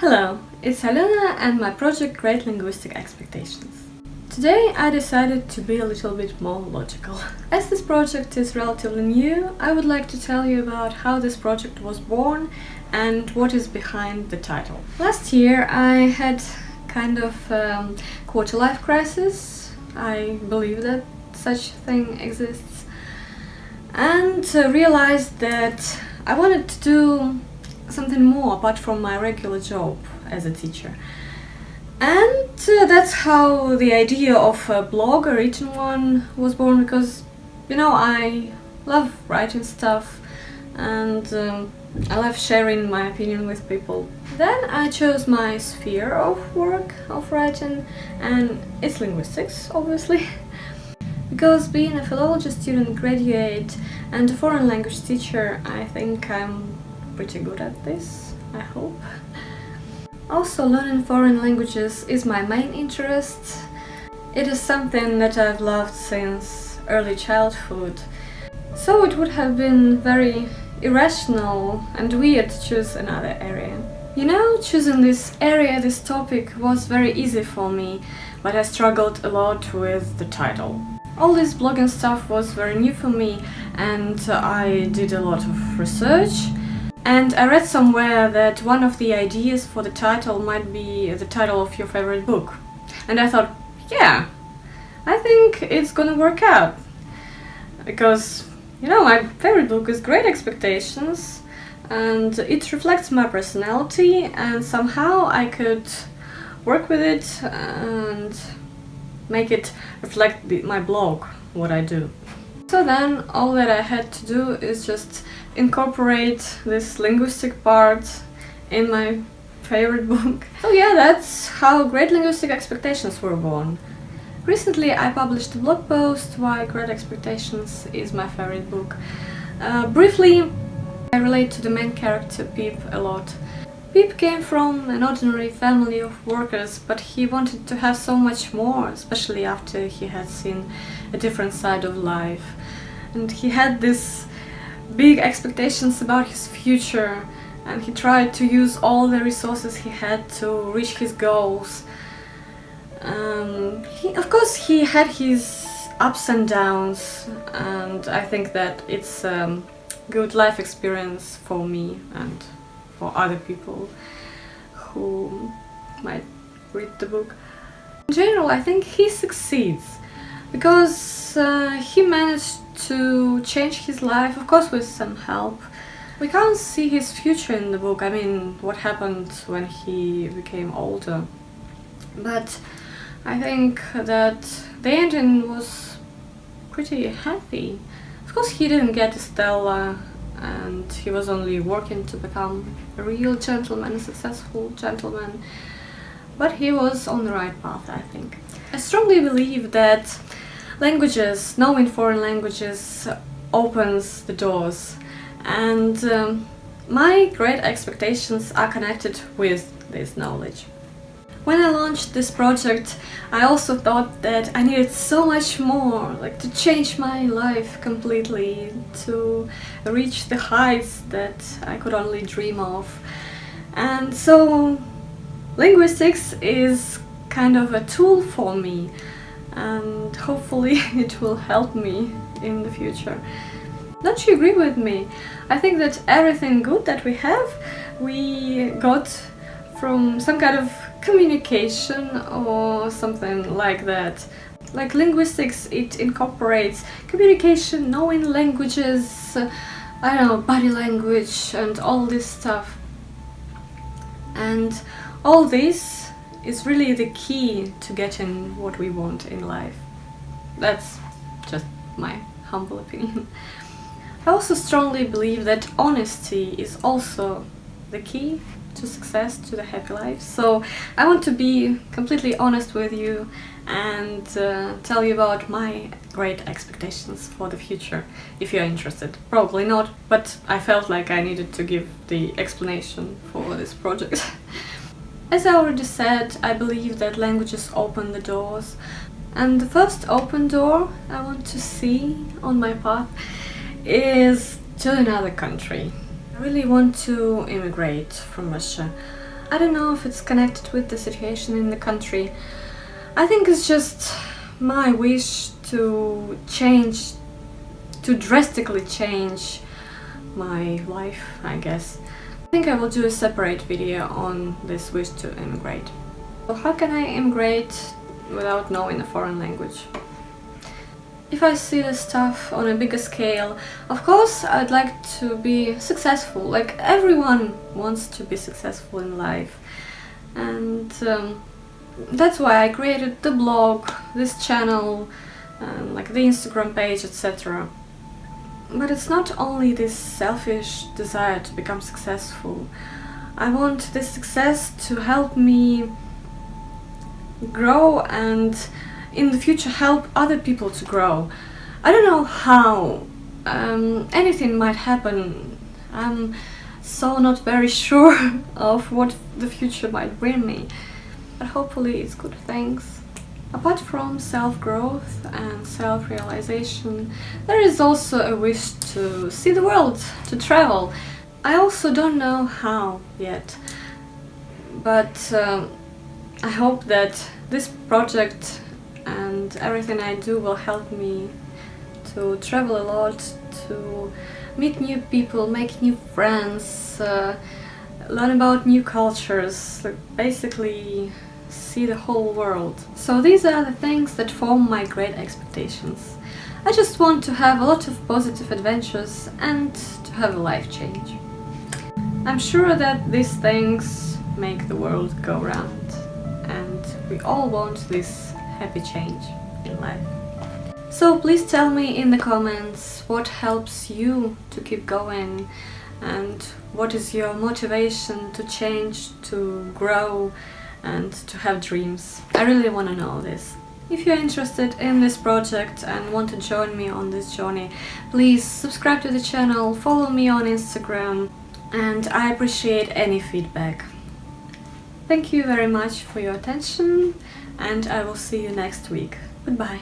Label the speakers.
Speaker 1: Hello, it's Alena and my project Great Linguistic Expectations. Today I decided to be a little bit more logical. As this project is relatively new, I would like to tell you about how this project was born and what is behind the title. Last year I had kind of quarter-life crisis. I believe that such a thing exists. And realized that I wanted to do something more apart from my regular job as a teacher. And that's how the idea of a blog, a written one, was born, because, I love writing stuff and I love sharing my opinion with people. Then I chose my sphere of work, of writing, and it's linguistics, obviously. Because being a philology student, graduate, and a foreign language teacher, I think I'm pretty good at this, I hope. Also, learning foreign languages is my main interest. It is something that I've loved since early childhood. So it would have been very irrational and weird to choose another area. Choosing this area, this topic, was very easy for me, but I struggled a lot with the title. All this blogging stuff was very new for me, and I did a lot of research. And I read somewhere that one of the ideas for the title might be the title of your favorite book. And I thought, yeah, I think it's gonna work out. Because, my favorite book is Great Expectations, and it reflects my personality, and somehow I could work with it and make it reflect my blog, what I do. So then all that I had to do is just incorporate this linguistic part in my favorite book. So yeah, that's how Great Linguistic Expectations were born. Recently I published a blog post why Great Expectations is my favorite book. Briefly, I relate to the main character Pip a lot. Pip came from an ordinary family of workers, but he wanted to have so much more, especially after he had seen a different side of life. And he had this big expectations about his future, and he tried to use all the resources he had to reach his goals. Of course, he had his ups and downs, and I think that it's a good life experience for me and for other people who might read the book. In general, I think he succeeds because he managed to change his life, of course with some help. We can't see his future in the book, what happened when he became older. But I think that the ending was pretty happy. Of course he didn't get Stella, and he was only working to become a real gentleman, a successful gentleman. But he was on the right path, I think. I strongly believe that languages, knowing foreign languages, opens the doors, and my great expectations are connected with this knowledge. When I launched this project, I also thought that I needed so much more, to change my life completely, to reach the heights that I could only dream of. And so linguistics is kind of a tool for me, and hopefully it will help me in the future. Don't you agree with me? I think that everything good that we have, we got from some kind of communication or something like that. Like linguistics, it incorporates communication, knowing languages, body language and all this stuff. And all this is really the key to getting what we want in life. That's just my humble opinion. I also strongly believe that honesty is also the key to success, to the happy life. So I want to be completely honest with you and tell you about my great expectations for the future, if you're interested. Probably not, but I felt like I needed to give the explanation for this project. As I already said, I believe that languages open the doors, and the first open door I want to see on my path is to another country. I really want to immigrate from Russia. I don't know if it's connected with the situation in the country. I think it's just my wish to change, to drastically change my life, I guess. I think I will do a separate video on this wish to immigrate. So how can I immigrate without knowing a foreign language? If I see this stuff on a bigger scale, of course I'd like to be successful, like everyone wants to be successful in life. And that's why I created the blog, this channel, like the Instagram page, etc. But it's not only this selfish desire to become successful. I want this success to help me grow and in the future help other people to grow. I don't know how. Anything might happen. I'm so not very sure of what the future might bring me. But hopefully it's good things. Apart from self-growth and self-realization, there is also a wish to see the world, to travel. I also don't know how yet, but I hope that this project and everything I do will help me to travel a lot, to meet new people, make new friends, learn about new cultures, like basically see the whole world. So these are the things that form my great expectations. I just want to have a lot of positive adventures and to have a life change. I'm sure that these things make the world go round, and we all want this happy change in life. So please tell me in the comments what helps you to keep going and what is your motivation to change, to grow and to have dreams. I really want to know this. If you're interested in this project and want to join me on this journey, please subscribe to the channel, follow me on Instagram, and I appreciate any feedback. Thank you very much for your attention, and I will see you next week. Goodbye.